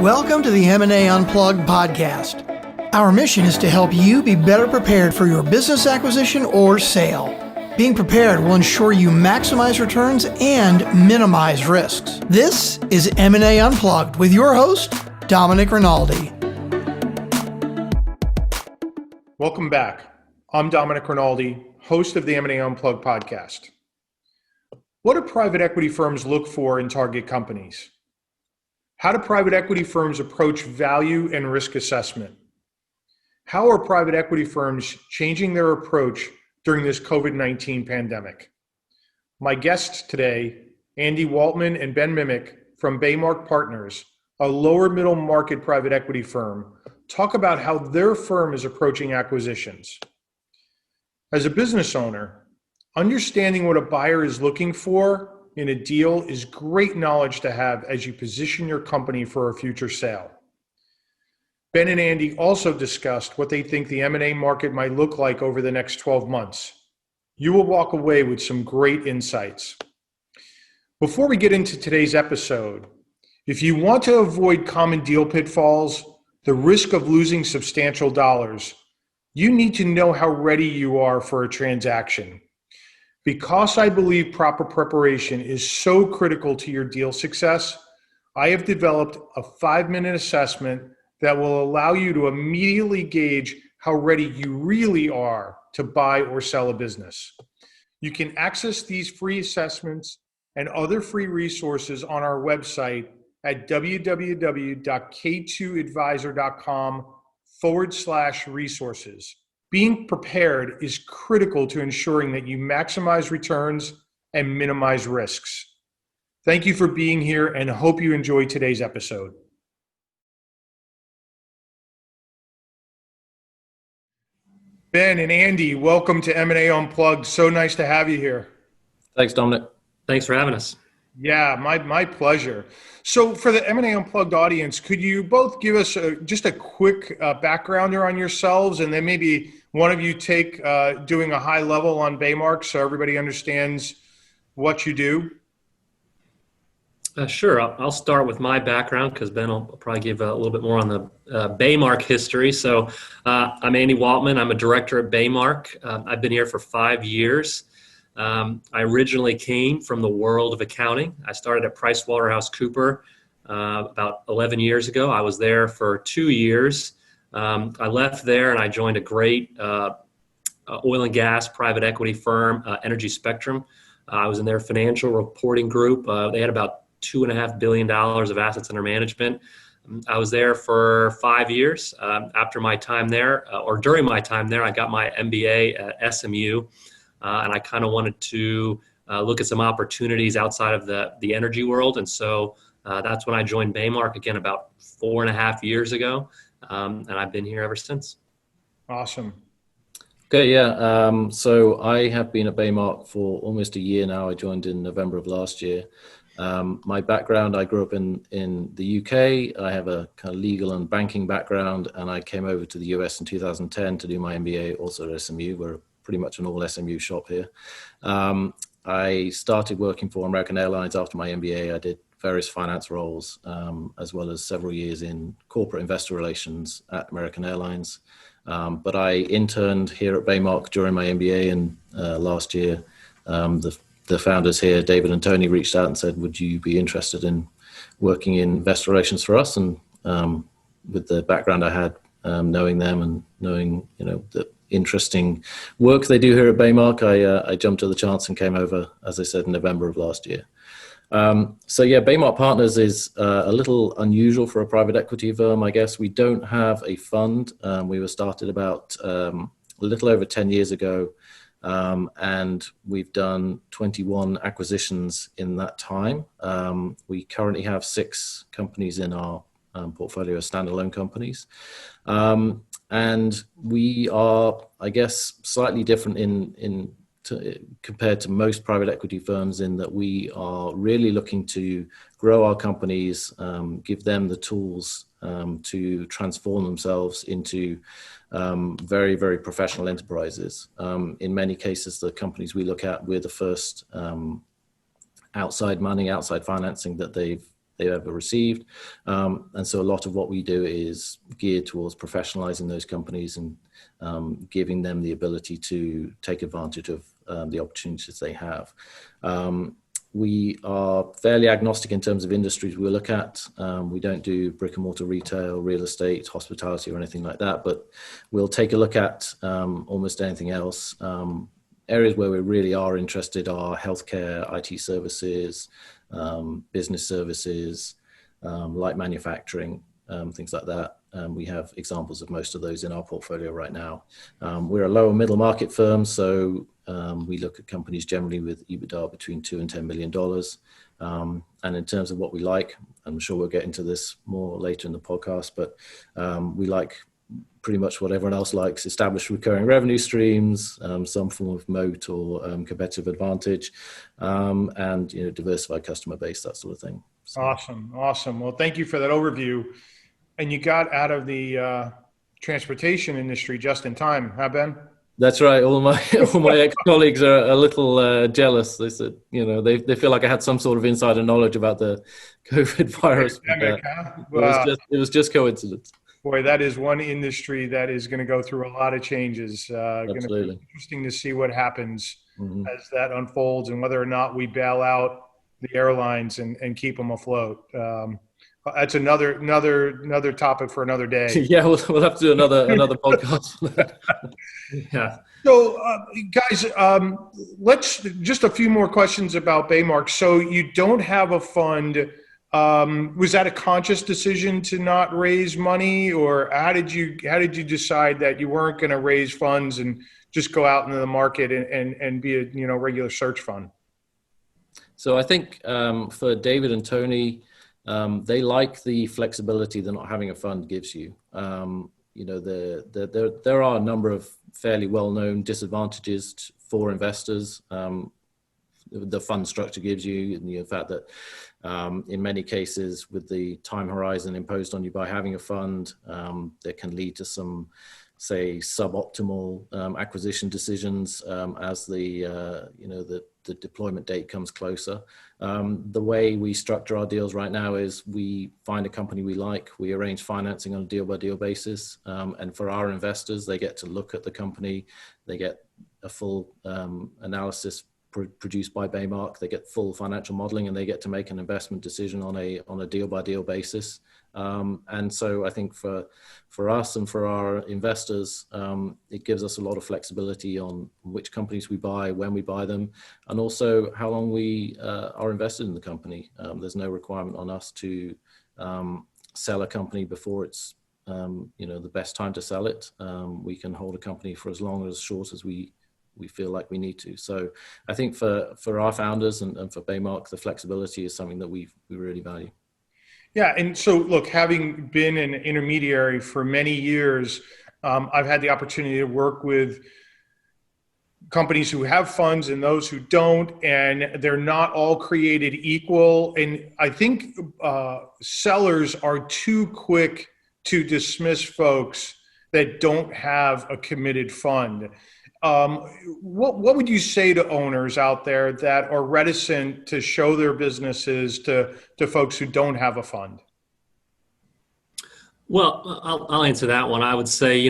Welcome to the M&A Unplugged podcast. Our mission is to help you be better prepared for your business acquisition or sale. Being prepared will ensure you maximize returns and minimize risks. This is M&A Unplugged with your host, Domenic Rinaldi. Welcome back. I'm Domenic Rinaldi, host of the M&A Unplugged podcast. What do private equity firms look for in target companies? How do private equity firms approach value and risk assessment? How are private equity firms changing their approach during this COVID-19 pandemic? My guests today, Andy Waltman and Ben Mimmack from Baymark Partners, a lower middle market private equity firm, talk about how their firm is approaching acquisitions. As a business owner, understanding what a buyer is looking for in a deal is great knowledge to have as you position your company for a future sale. Ben and Andy also discussed what they think the M&A market might look like over the next 12 months. You will walk away with some great insights. Before we get into today's episode, if you want to avoid common deal pitfalls, the risk of losing substantial dollars, you need to know how ready you are for a transaction. Because I believe proper preparation is so critical to your deal success, I have developed a 5-minute assessment that will allow you to immediately gauge how ready you really are to buy or sell a business. You can access these free assessments and other free resources on our website at www.k2advisor.com/resources. Being prepared is critical to ensuring that you maximize returns and minimize risks. Thank you for being here and hope you enjoyed today's episode. Ben and Andy, welcome to M&A Unplugged. So nice to have you here. Thanks, Dominic. Thanks for having us. Yeah, my pleasure. So for the M&A Unplugged audience, could you both give us just a quick backgrounder on yourselves, and then maybe one of you take doing a high level on Baymark so everybody understands what you do? Sure. I'll start with my background because Ben will probably give a little bit more on the Baymark history. So I'm Andy Waltman. I'm a director at Baymark. I've been here for 5 years. I originally came from the world of accounting. I started at PricewaterhouseCoopers about 11 years ago. I was there for 2 years. I left there and I joined a great oil and gas private equity firm, Energy Spectrum. I was in their financial reporting group. They had about $2.5 billion of assets under management. I was there for 5 years. After my time there, or during my time there, I got my MBA at SMU. And I kind of wanted to look at some opportunities outside of the energy world. And so that's when I joined Baymark again about 4.5 years ago. And I've been here ever since. Awesome. Okay, yeah. So I have been at Baymark for almost a year now. I joined in November of last year. My background, I grew up in the UK. I have a kind of legal and banking background, and I came over to the US in 2010 to do my MBA also at SMU. We're pretty much an all SMU shop here. I started working for American Airlines after my MBA. I did various finance roles, as well as several years in corporate investor relations at American Airlines. But I interned here at Baymark during my MBA, and last year, the founders here, David and Tony, reached out and said, would you be interested in working in investor relations for us? And with the background I had, knowing them and knowing, the interesting work they do here at Baymark, I jumped at the chance and came over, as I said, in November of last year. Baymark Partners is a little unusual for a private equity firm, I guess. We don't have a fund. We were started about a little over 10 years ago, and we've done 21 acquisitions in that time. We currently have 6 companies in our portfolio as standalone companies. And we are, I guess, slightly different compared to most private equity firms in that we are really looking to grow our companies, give them the tools to transform themselves into very, very professional enterprises. In many cases, the companies we look at, we're the first outside money, outside financing that they've they've ever received. And so a lot of what we do is geared towards professionalizing those companies and giving them the ability to take advantage of the opportunities they have. We are fairly agnostic in terms of industries we look at. We don't do brick and mortar retail, real estate, hospitality, or anything like that, but we'll take a look at almost anything else. Areas where we really are interested are healthcare, IT services, business services, light manufacturing, things like that. We have examples of most of those in our portfolio right now. We're a lower middle market firm, so we look at companies generally with EBITDA between $2 and $10 million. And in terms of what we like, I'm sure we'll get into this more later in the podcast, but we like pretty much what everyone else likes: established recurring revenue streams, some form of moat or competitive advantage, and diversified customer base, that sort of thing. So. Awesome. Well, thank you for that overview. And you got out of the transportation industry just in time, huh, Ben? That's right. All my ex-colleagues are a little jealous. They said, they feel like I had some sort of insider knowledge about the COVID virus. Pandemic, huh? It was just coincidence. Boy, that is one industry that is going to go through a lot of changes. Absolutely. Going to be interesting to see what happens as that unfolds and whether or not we bail out the airlines and keep them afloat. That's another topic for another day. Yeah, we'll have to do another podcast. Yeah. So, guys, let's just a few more questions about Baymark. So, you don't have a fund. Was that a conscious decision to not raise money, or how did you decide that you weren't going to raise funds and just go out into the market and be a regular search fund? So, I think for David and Tony, they like the flexibility that not having a fund gives you. There are a number of fairly well-known disadvantages for investors. The fund structure gives you, and the fact that in many cases with the time horizon imposed on you by having a fund, that can lead to some, say, suboptimal acquisition decisions as the deployment date comes closer. The way we structure our deals right now is we find a company we like, we arrange financing on a deal-by-deal basis, and for our investors, they get to look at the company, they get a full analysis produced by Baymark, they get full financial modeling, and they get to make an investment decision on a deal-by-deal basis. And so I think for us and for our investors, it gives us a lot of flexibility on which companies we buy, when we buy them, and also how long we are invested in the company. There's no requirement on us to sell a company before it's the best time to sell it. We can hold a company for as long or as short as we feel like we need to. So I think for our founders and for Baymark, the flexibility is something that we really value. Yeah. And so look, having been an intermediary for many years, I've had the opportunity to work with companies who have funds and those who don't, and they're not all created equal. And I think sellers are too quick to dismiss folks that don't have a committed fund. What would you say to owners out there that are reticent to show their businesses to folks who don't have a fund? Well, I'll answer that one. I would say,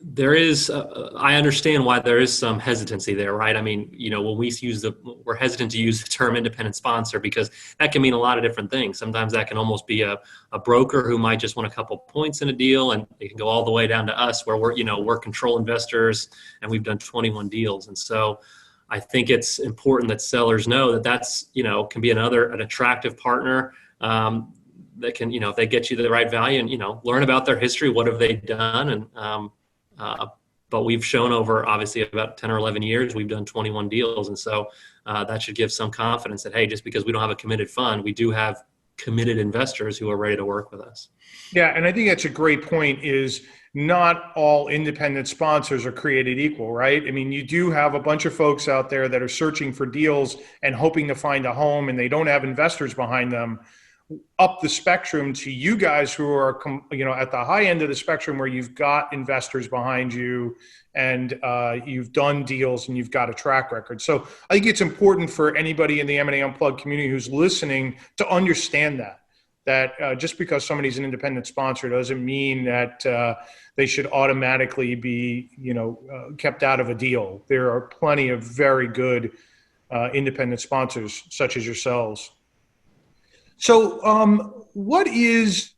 there is, I understand why there is some hesitancy there, right? I mean, when we're hesitant to use the term independent sponsor because that can mean a lot of different things. Sometimes that can almost be a broker who might just want a couple points in a deal, and it can go all the way down to us where we're control investors and we've done 21 deals. And so I think it's important that sellers know that that's, can be an attractive partner that can, if they get you the right value and, learn about their history, what have they done? And, but we've shown over obviously about 10 or 11 years, we've done 21 deals. And so that should give some confidence that, hey, just because we don't have a committed fund, we do have committed investors who are ready to work with us. Yeah. And I think that's a great point, is not all independent sponsors are created equal, right? I mean, you do have a bunch of folks out there that are searching for deals and hoping to find a home, and they don't have investors behind them. up the spectrum to you guys who are, at the high end of the spectrum where you've got investors behind you and you've done deals and you've got a track record. So I think it's important for anybody in the M&A Unplugged community who's listening to understand that just because somebody's an independent sponsor doesn't mean that they should automatically be, kept out of a deal. There are plenty of very good independent sponsors such as yourselves. So what is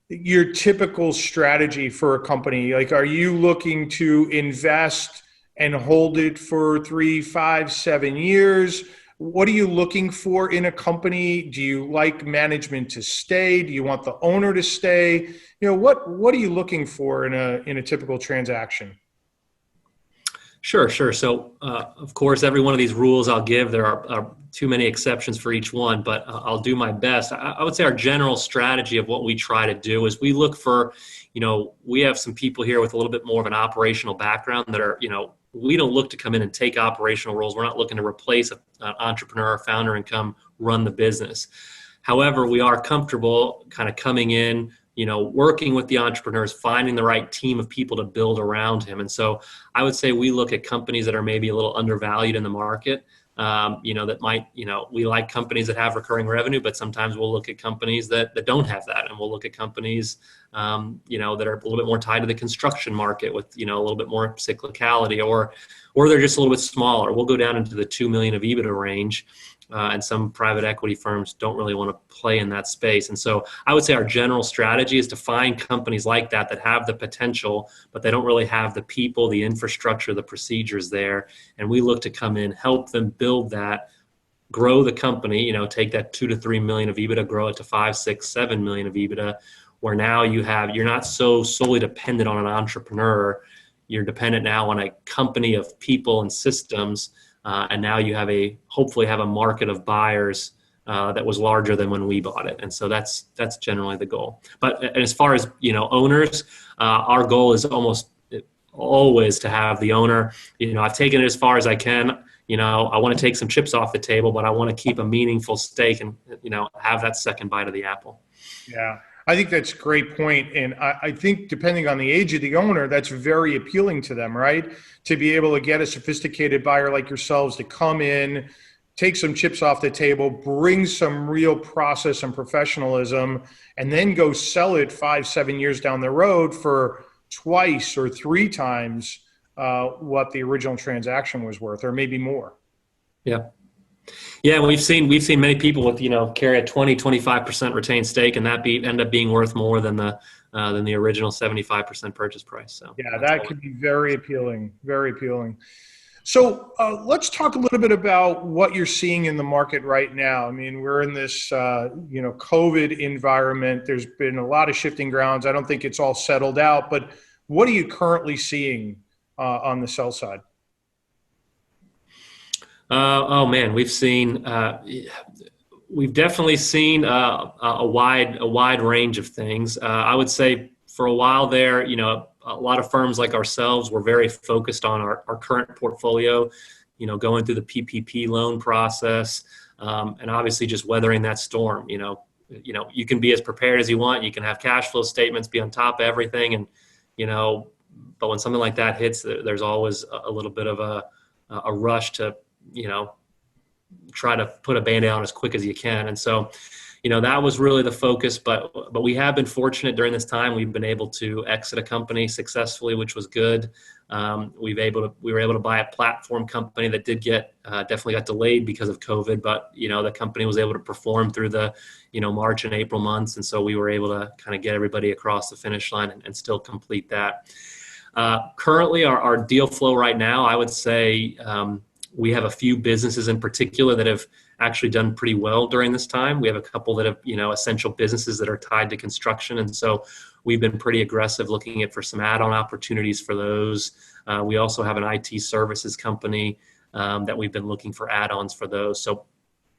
your typical strategy for a company? Like, are you looking to invest and hold it for 3, 5, 7 years? What are you looking for in a company? Do you like management to stay? Do you want the owner to stay? What are you looking for in a typical transaction? Sure. So, of course, every one of these rules I'll give, there are too many exceptions for each one, but I'll do my best. I would say our general strategy of what we try to do is we look for, we have some people here with a little bit more of an operational background that are, we don't look to come in and take operational roles. We're not looking to replace an entrepreneur or founder and come run the business. However, we are comfortable kind of coming in, working with the entrepreneurs, finding the right team of people to build around him. And so I would say we look at companies that are maybe a little undervalued in the market, that might, we like companies that have recurring revenue, but sometimes we'll look at companies that don't have that. And we'll look at companies, that are a little bit more tied to the construction market with, a little bit more cyclicality, or they're just a little bit smaller. We'll go down into the 2 million of EBITDA range. And some private equity firms don't really want to play in that space. And so I would say our general strategy is to find companies like that have the potential, but they don't really have the people, the infrastructure, the procedures there. And we look to come in, help them build that, grow the company, take that 2 to 3 million of EBITDA, grow it to 5, 6, 7 million of EBITDA, where now you're not so solely dependent on an entrepreneur. You're dependent now on a company of people and systems. And now you hopefully have a market of buyers that was larger than when we bought it. And so that's generally the goal. But as far as, owners, our goal is almost always to have the owner, I've taken it as far as I can. I want to take some chips off the table, but I want to keep a meaningful stake and, have that second bite of the apple. Yeah. I think that's a great point. And I think depending on the age of the owner, that's very appealing to them, right? To be able to get a sophisticated buyer like yourselves to come in, take some chips off the table, bring some real process and professionalism, and then go sell it 5, 7 years down the road for twice or 3 times what the original transaction was worth, or maybe more. Yeah. Yeah, we've seen many people with, carry a 20, 25% retained stake, and that end up being worth more than the original 75% purchase price. So yeah, that could be very appealing, very appealing. So let's talk a little bit about what you're seeing in the market right now. I mean, we're in this, COVID environment. There's been a lot of shifting grounds. I don't think it's all settled out, but what are you currently seeing on the sell side? Oh man, we've definitely seen a wide range of things. I would say for a while there, a lot of firms like ourselves were very focused on our current portfolio, going through the PPP loan process, and obviously just weathering that storm. You can be as prepared as you want. You can have cash flow statements, be on top of everything, and but when something like that hits, there's always a little bit of a rush to try to put a Band-Aid on as quick as you can. And so, that was really the focus, but we have been fortunate during this time. We've been able to exit a company successfully, which was good. We were able to buy a platform company that did definitely got delayed because of COVID, but, the company was able to perform through the, March and April months. And so we were able to kind of get everybody across the finish line and still complete that. Currently our deal flow right now, I would say, we have a few businesses in particular that have actually done pretty well during this time. We have a couple that have, essential businesses that are tied to construction. And so we've been pretty aggressive looking for some add-on opportunities for those. We also have an IT services company that we've been looking for add-ons for those. So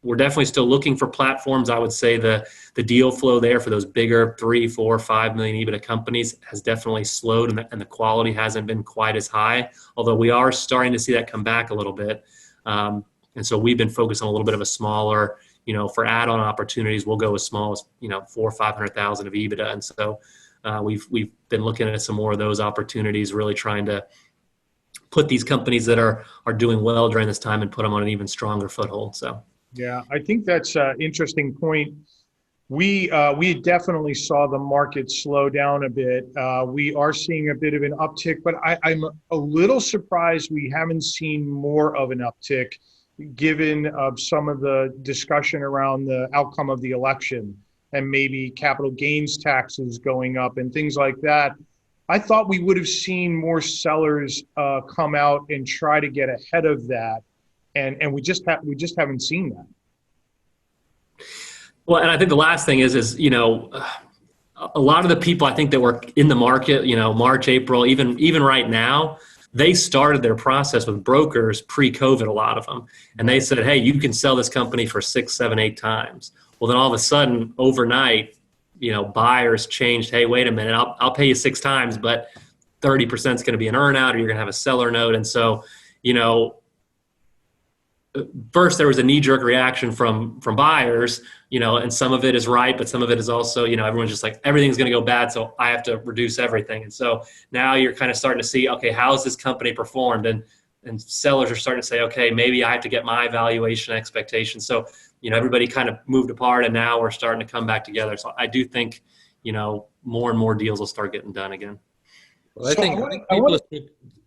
we're definitely still looking for platforms. I would say the deal flow there for those bigger 3, 4, 5 million EBITDA companies has definitely slowed, and the quality hasn't been quite as high, although we are starting to see that come back a little bit. And so we've been focused on a little bit of a smaller, for add-on opportunities, we'll go as small as, 400 or 500,000 of EBITDA. And so we've been looking at some more of those opportunities, really trying to put these companies that are doing well during this time and put them on an even stronger foothold. So, yeah, I think that's an interesting point. We definitely saw the market slow down a bit. We are seeing a bit of an uptick, but I'm a little surprised we haven't seen more of an uptick, given some of the discussion around the outcome of the election and maybe capital gains taxes going up and things like that. I thought we would have seen more sellers come out and try to get ahead of that, and we just haven't seen that. Well, and I think the last thing is a lot of the people I think that were in the market, March, April, even right now, they started their process with brokers pre-COVID, a lot of them, and they said, hey, you can sell this company for 6, 7, 8 times. Well, then all of a sudden, overnight, buyers changed. Hey, wait a minute, I'll pay you 6 times, but 30% is going to be an earnout, or you're going to have a seller note. And so, first there was a knee-jerk reaction from buyers, and some of it is right, but some of it is also, everyone's just like, everything's going to go bad, so I have to reduce everything. And so now you're kind of starting to see, okay, how's this company performed? And sellers are starting to say, okay, maybe I have to get my valuation expectations. So, everybody kind of moved apart, and now we're starting to come back together. So I do think, more and more deals will start getting done again. Well, I think people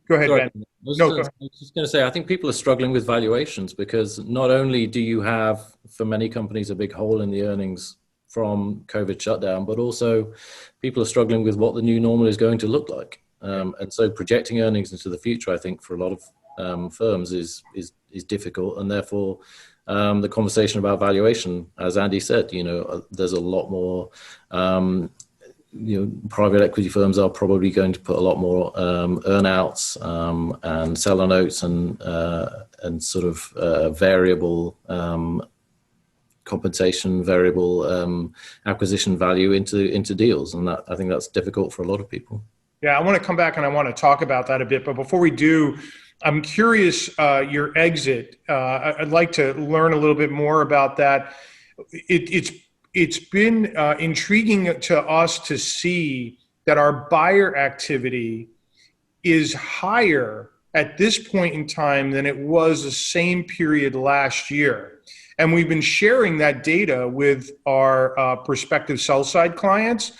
go ahead, Ben. I was just going to say, I think people are struggling with valuations, because not only do you have, for many companies, a big hole in the earnings from COVID shutdown, but also people are struggling with what the new normal is going to look like. And so projecting earnings into the future, I think, for a lot of firms is difficult, and therefore the conversation about valuation, as Andy said, there's a lot more. Private equity firms are probably going to put a lot more earnouts and seller notes and sort of variable compensation, variable acquisition value into deals, and that, I think that's difficult for a lot of people. Yeah, I want to come back and I want to talk about that a bit, but before we do, I'm curious, your exit. I'd like to learn a little bit more about that. It's been intriguing to us to see that our buyer activity is higher at this point in time than it was the same period last year. And we've been sharing that data with our prospective sell-side clients.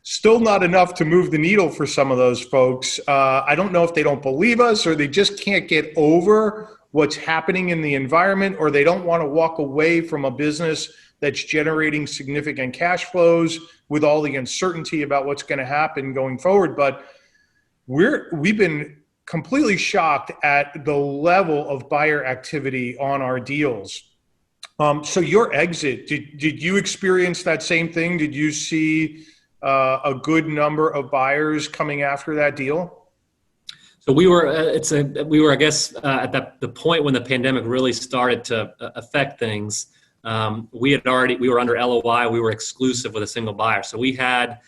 Still not enough to move the needle for some of those folks. I don't know if they don't believe us, or they just can't get over what's happening in the environment, or they don't want to walk away from a business that's generating significant cash flows with all the uncertainty about what's going to happen going forward. But we've been completely shocked at the level of buyer activity on our deals. So your exit, did you experience that same thing? Did you see a good number of buyers coming after that deal? So we were, I guess, at the point when the pandemic really started to affect things. We were under LOI. We were exclusive with a single buyer. So we had,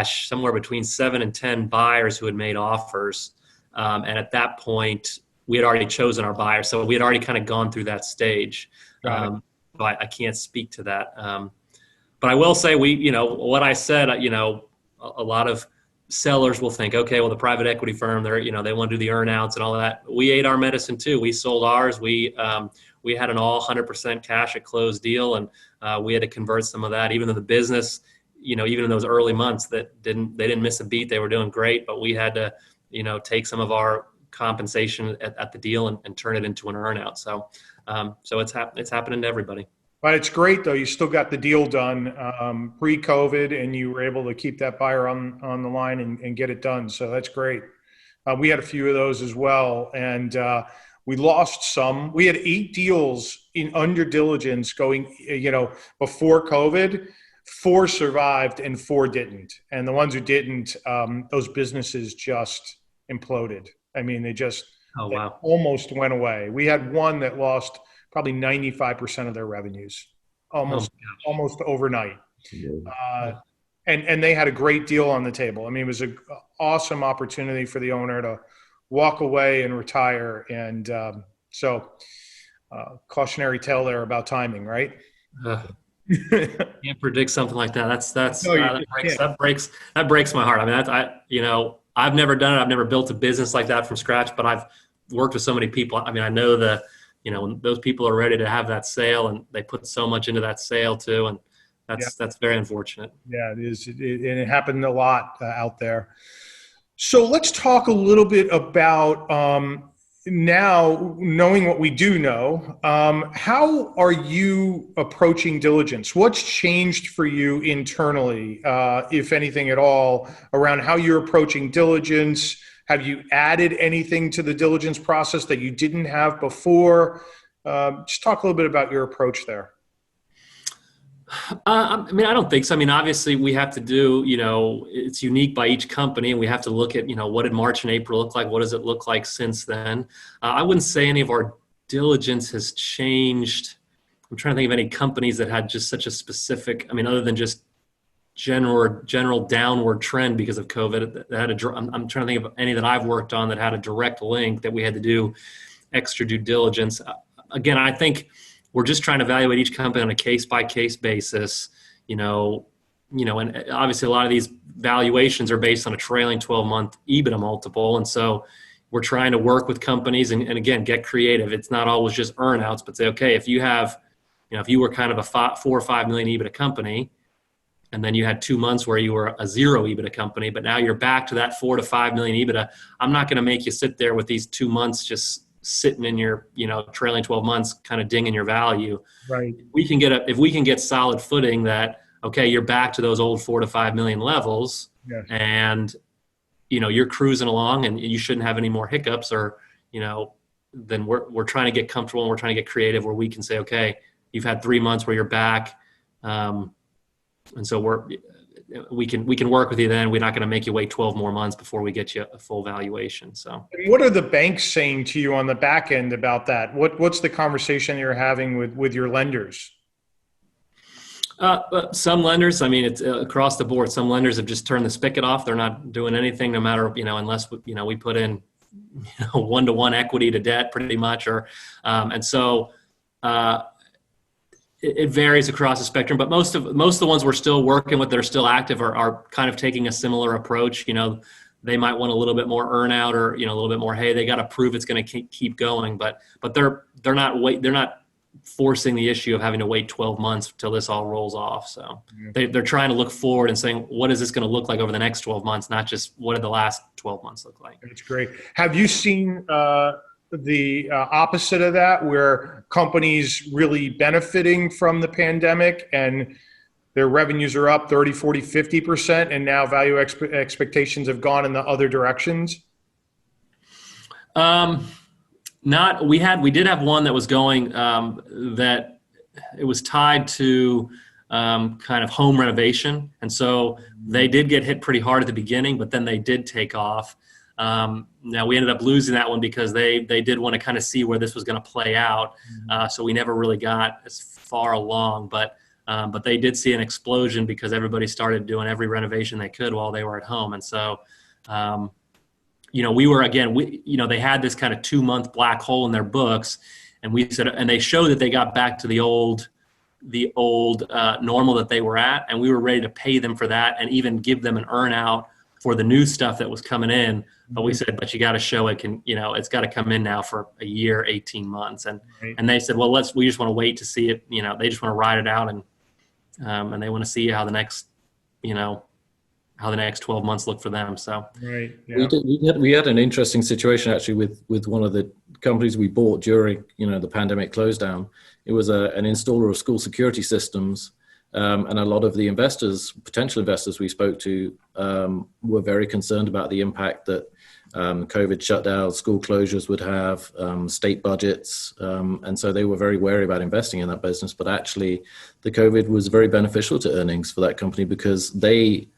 somewhere between 7 and 10 buyers who had made offers. And at that point, we had already chosen our buyer. So we had already kind of gone through that stage. But I can't speak to that. But I will say what I said, a lot of sellers will think, okay, well, the private equity firm, they want to do the earnouts and all that. We ate our medicine too. We sold ours. We had an all 100% cash at close deal, and we had to convert some of that. Even though the business, even in those early months, they didn't miss a beat. They were doing great, but we had to, take some of our compensation at the deal and turn it into an earnout. So it's happening to everybody. But it's great, though. You still got the deal done pre-COVID, and you were able to keep that buyer on the line and get it done. So that's great. We had a few of those as well, and we lost some. We had 8 deals under diligence going, before COVID. 4 survived and 4 didn't. And the ones who didn't, those businesses just imploded. I mean, they almost went away. We had one that lost probably 95% of their revenues, almost overnight. And they had a great deal on the table. I mean, it was an awesome opportunity for the owner to walk away and retire. And so cautionary tale there about timing, right? Uh, can't predict something like that. No, you that breaks my heart. I mean, I've never done it. I've never built a business like that from scratch, but I've worked with so many people. I mean, I know when those people are ready to have that sale and they put so much into that sale too. And that's very unfortunate. Yeah, it is. And it happened a lot out there. So let's talk a little bit about now, knowing what we do know, how are you approaching diligence? What's changed for you internally, if anything at all, around how you're approaching diligence? Have you added anything to the diligence process that you didn't have before? Just talk a little bit about your approach there. I mean, I don't think so. I mean, obviously we have to do, it's unique by each company, and we have to look at, what did March and April look like? What does it look like since then? I wouldn't say any of our diligence has changed. I'm trying to think of any companies that had just such a specific, I mean, other than just general downward trend because of COVID. I'm trying to think of any that I've worked on that had a direct link that we had to do extra due diligence. Again, I think we're just trying to evaluate each company on a case-by-case basis, and obviously a lot of these valuations are based on a trailing 12-month EBITDA multiple. And so we're trying to work with companies and again, get creative. It's not always just earnouts, but say, okay, if you have, if you were kind of a 4 or 5 million EBITDA company, and then you had 2 months where you were a 0 EBITDA company, but now you're back to that 4 to 5 million EBITDA, I'm not going to make you sit there with these 2 months just sitting in your, trailing 12 months, kind of dinging your value. Right. If we can get solid footing that, okay, you're back to those old 4 to 5 million levels. Yes. And, you're cruising along and you shouldn't have any more hiccups or, then we're trying to get comfortable and we're trying to get creative where we can say, okay, you've had 3 months where you're back. And so we can work with you then. We're not going to make you wait 12 more months before we get you a full valuation. So what are the banks saying to you on the back end about that? What's the conversation you're having with your lenders? Some lenders, I mean, it's across the board. Some lenders have just turned the spigot off. They're not doing anything no matter, unless, we put in, 1-to-1 equity to debt pretty much, and so, it varies across the spectrum, but most of the ones we're still working with that are still active are kind of taking a similar approach. They might want a little bit more earn out or, a little bit more, hey, they got to prove it's going to keep going, but they're not forcing the issue of having to wait 12 months till this all rolls off. So they're trying to look forward and saying, what is this going to look like over the next 12 months? Not just what did the last 12 months look like? That's great. Have you seen, the opposite of that, where companies really benefiting from the pandemic and their revenues are up 30, 40, 50%, and now value expectations have gone in the other directions? We did have one that was going, that it was tied to kind of home renovation. And so they did get hit pretty hard at the beginning, but then they did take off. Now we ended up losing that one because they did want to kind of see where this was going to play out. So we never really got as far along, but they did see an explosion because everybody started doing every renovation they could while they were at home. And so, they had this kind of 2-month black hole in their books, and we said, and they showed that they got back to the old normal that they were at. And we were ready to pay them for that and even give them an earn out for the new stuff that was coming in. But we said, but you got to show it can, it's got to come in now for a year, 18 months. And, and they said, well, we just want to wait to see it. They just want to ride it out and they want to see how the next, how the next 12 months look for them. So right. Yeah. We had an interesting situation actually with one of the companies we bought during, the pandemic close down. It was an installer of school security systems. And a lot of the potential investors we spoke to, were very concerned about the impact that COVID shutdown, school closures would have, state budgets. And so they were very wary about investing in that business. But actually, the COVID was very beneficial to earnings for that company because they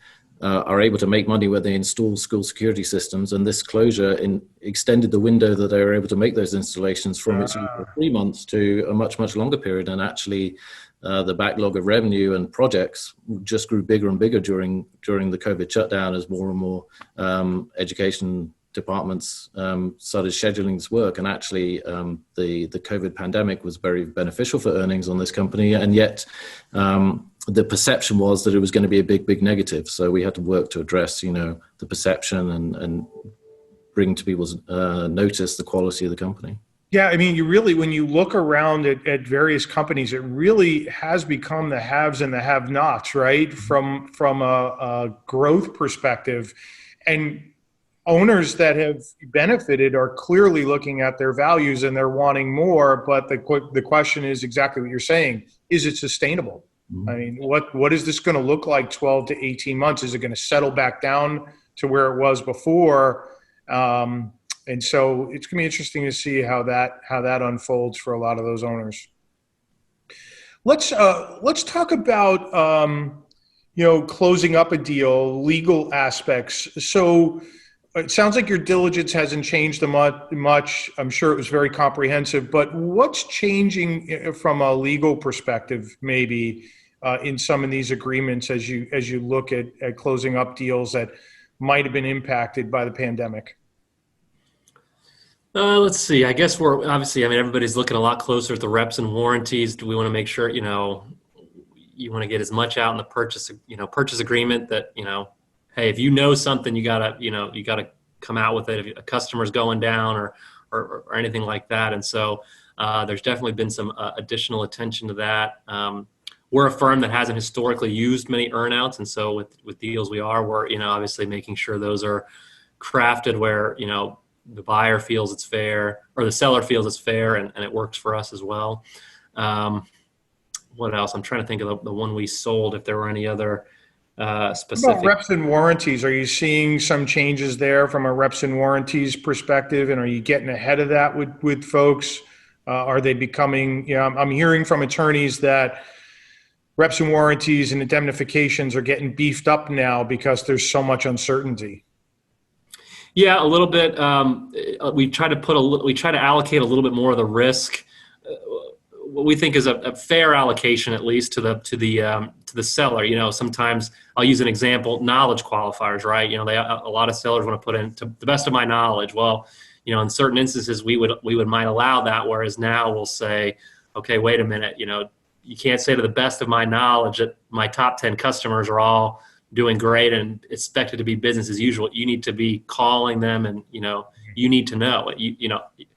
are able to make money when they install school security systems. And this closure extended the window that they were able to make those installations from its 3 months to a much, much longer period. And actually, the backlog of revenue and projects just grew bigger and bigger during the COVID shutdown as more and more education departments started scheduling this work, and actually the COVID pandemic was very beneficial for earnings on this company, and yet the perception was that it was going to be a big negative. So we had to work to address, the perception and bring to people's notice the quality of the company. Yeah, I mean, you really, when you look around at various companies, it really has become the haves and the have-nots, right? From a growth perspective, and owners that have benefited are clearly looking at their values and they're wanting more. But the question is exactly what you're saying: is it sustainable? Mm-hmm. I mean, what is this going to look like 12 to 18 months? Is it going to settle back down to where it was before? And so it's going to be interesting to see how that unfolds for a lot of those owners. Let's talk about closing up a deal, legal aspects. So it sounds like your diligence hasn't changed much. I'm sure it was very comprehensive, but what's changing from a legal perspective, maybe in some of these agreements as you look at closing up deals that might have been impacted by the pandemic? Let's see. I guess everybody's looking a lot closer at the reps and warranties. Do we want to make sure, you want to get as much out in the purchase agreement that, hey, if you know something, you gotta come out with it if a customer's going down or anything like that. And so there's definitely been some additional attention to that. We're a firm that hasn't historically used many earnouts, and so with deals we're obviously making sure those are crafted where the buyer feels it's fair, or the seller feels it's fair, and it works for us as well. What else? I'm trying to think of the one we sold, if there were any other specific. About reps and warranties, are you seeing some changes there from a reps and warranties perspective, and are you getting ahead of that with folks? Are they becoming, I'm hearing from attorneys that reps and warranties and indemnifications are getting beefed up now because there's so much uncertainty. Yeah, a little bit. We try to allocate a little bit more of the risk, what we think is a fair allocation, at least to the seller. Sometimes I'll use an example: knowledge qualifiers, right? A lot of sellers want to put in, to the best of my knowledge. Well, in certain instances we might allow that, whereas now we'll say, okay, wait a minute, you can't say to the best of my knowledge that my top 10 customers are all doing great and expected to be business as usual. You need to be calling them, and you need to know.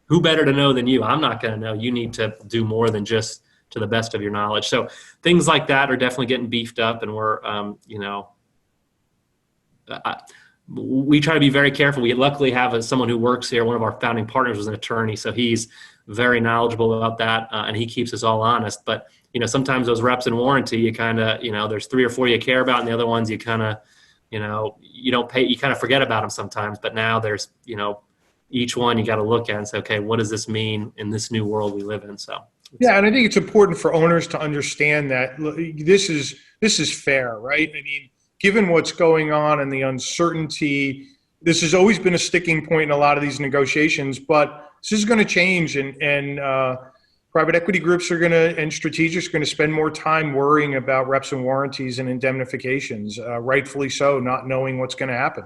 Who better to know than you? I'm not going to know. You need to do more than just to the best of your knowledge. So things like that are definitely getting beefed up, and we're we try to be very careful. We luckily have someone who works here. One of our founding partners was an attorney, so he's very knowledgeable about that, and he keeps us all honest. But sometimes those reps and warranty, you kind of, there's 3 or 4 you care about, and the other ones you kind of, you don't pay. You kind of forget about them sometimes. But now there's, each one you got to look at and say, okay, what does this mean in this new world we live in? So yeah, and I think it's important for owners to understand that this is fair, right? I mean, given what's going on and the uncertainty, this has always been a sticking point in a lot of these negotiations, but this is going to change, and private equity groups and strategics are going to spend more time worrying about reps and warranties and indemnifications, rightfully so, not knowing what's going to happen.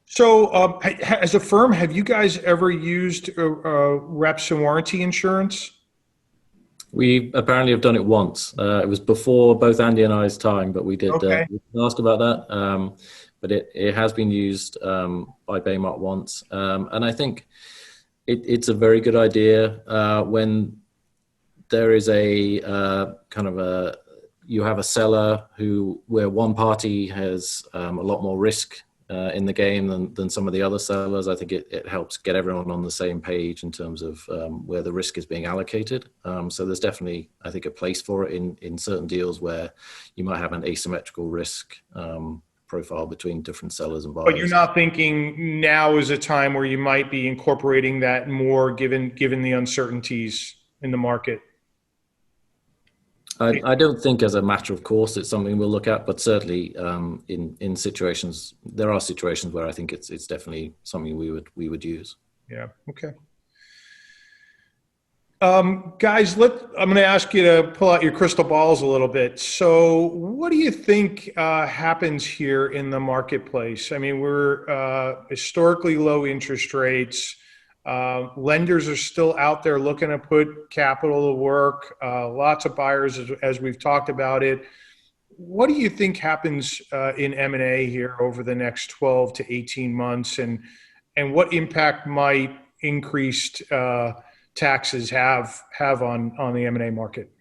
So as a firm, have you guys ever used reps and warranty insurance? We apparently have done it once. It was before both Andy and I's time, but we did ask about that. But it has been used by Baymark once. And I think it's a very good idea when there is a you have a seller where one party has a lot more risk in the game than some of the other sellers. I think it helps get everyone on the same page in terms of where the risk is being allocated. So there's definitely, I think, a place for it in certain deals where you might have an asymmetrical risk profile between different sellers and buyers. But you're not thinking now is a time where you might be incorporating that more given the uncertainties in the market? I don't think as a matter of course it's something we'll look at, but certainly in situations, there are situations where I think it's definitely something we would use. Yeah. Okay. Guys, I'm going to ask you to pull out your crystal balls a little bit. So what do you think happens here in the marketplace? I mean, we're historically low interest rates. Lenders are still out there looking to put capital to work. Lots of buyers, as we've talked about it. What do you think happens in M&A here over the next 12 to 18 months? And what impact might increased taxes have on the M&A market?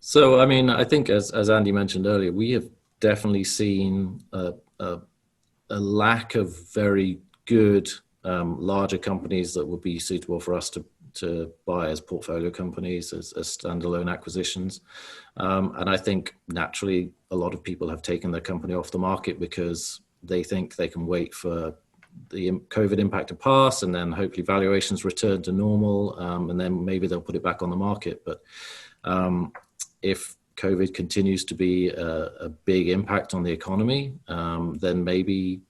So, I mean, I think as Andy mentioned earlier, we have definitely seen a lack of very good larger companies that would be suitable for us to buy as portfolio companies, as standalone acquisitions. And I think naturally a lot of people have taken their company off the market because they think they can wait for the COVID impact to pass and then hopefully valuations return to normal, and then maybe they'll put it back on the market. But if COVID continues to be a big impact on the economy, then maybe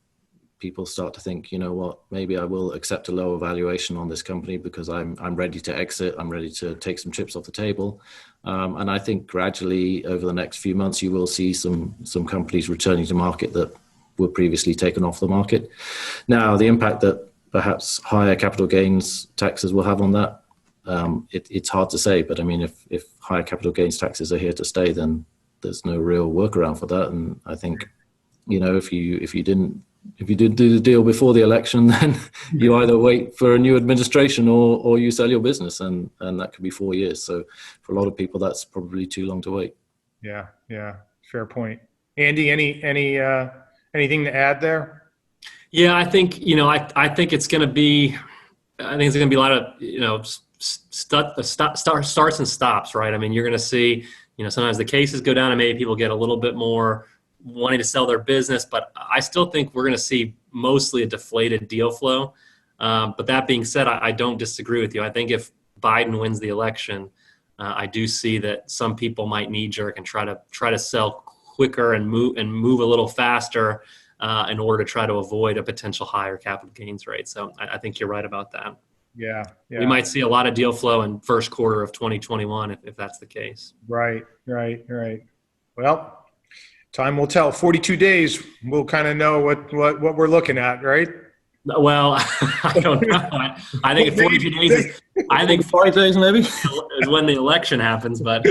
people start to think, you know what, maybe I will accept a lower valuation on this company because I'm ready to exit. I'm ready to take some chips off the table. And I think gradually over the next few months, you will see some companies returning to market that were previously taken off the market. Now, the impact that perhaps higher capital gains taxes will have on that, it's hard to say. But I mean, if higher capital gains taxes are here to stay, then there's no real workaround for that. And I think, you know, if you didn't do the deal before the election, then you either wait for a new administration or you sell your business, and that could be 4 years. So for a lot of people, that's probably too long to wait. Yeah, fair point. Andy, anything to add there? Yeah, I think, I think it's going to be a lot of, starts and stops, right? I mean, you're going to see, sometimes the cases go down and maybe people get a little bit more wanting to sell their business, but I still think we're going to see mostly a deflated deal flow. But that being said, I don't disagree with you. I think if Biden wins the election, I do see that some people might knee jerk and try to sell quicker and move a little faster in order to try to avoid a potential higher capital gains rate. So I think you're right about that. Yeah. We might see a lot of deal flow in first quarter of 2021 if that's the case. Right. Well, time will tell. 42 days, we'll kind of know what we're looking at, right? Well, I don't know. I think 42 days. I think 5 days maybe is when the election happens, but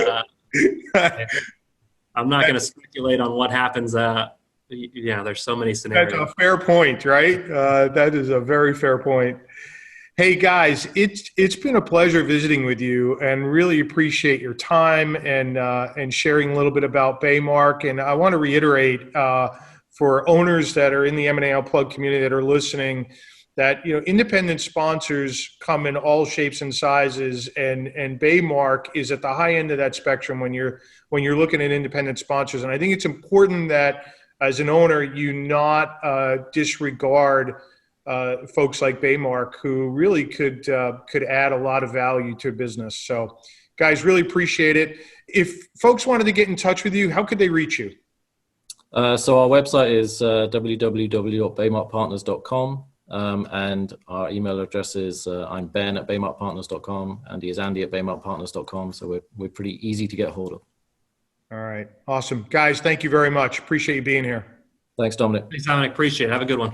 I'm not going to speculate on what happens. There's so many scenarios. That's a fair point, right? That is a very fair point. Hey guys, it's been a pleasure visiting with you, and really appreciate your time and sharing a little bit about Baymark. And I want to reiterate for owners that are in the M&A Unplugged community that are listening, that independent sponsors come in all shapes and sizes, and Baymark is at the high end of that spectrum when you're looking at independent sponsors. And I think it's important that as an owner you not disregard folks like Baymark, who really could add a lot of value to business. So guys, really appreciate it. If folks wanted to get in touch with you, how could they reach you? So our website is www.baymarkpartners.com. And our email address is I'm Ben at baymarkpartners.com. Andy is Andy at baymarkpartners.com. So we're pretty easy to get hold of. All right. Awesome. Guys, thank you very much. Appreciate you being here. Thanks, Dominic. Thanks, Dominic. Appreciate it. Have a good one.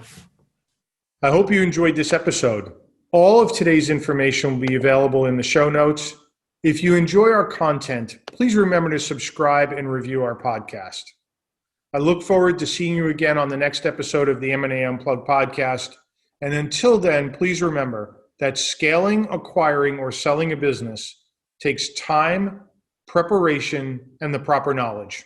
I hope you enjoyed this episode. All of today's information will be available in the show notes. If you enjoy our content, please remember to subscribe and review our podcast. I look forward to seeing you again on the next episode of the M&A Unplugged podcast. And until then, please remember that scaling, acquiring, or selling a business takes time, preparation, and the proper knowledge.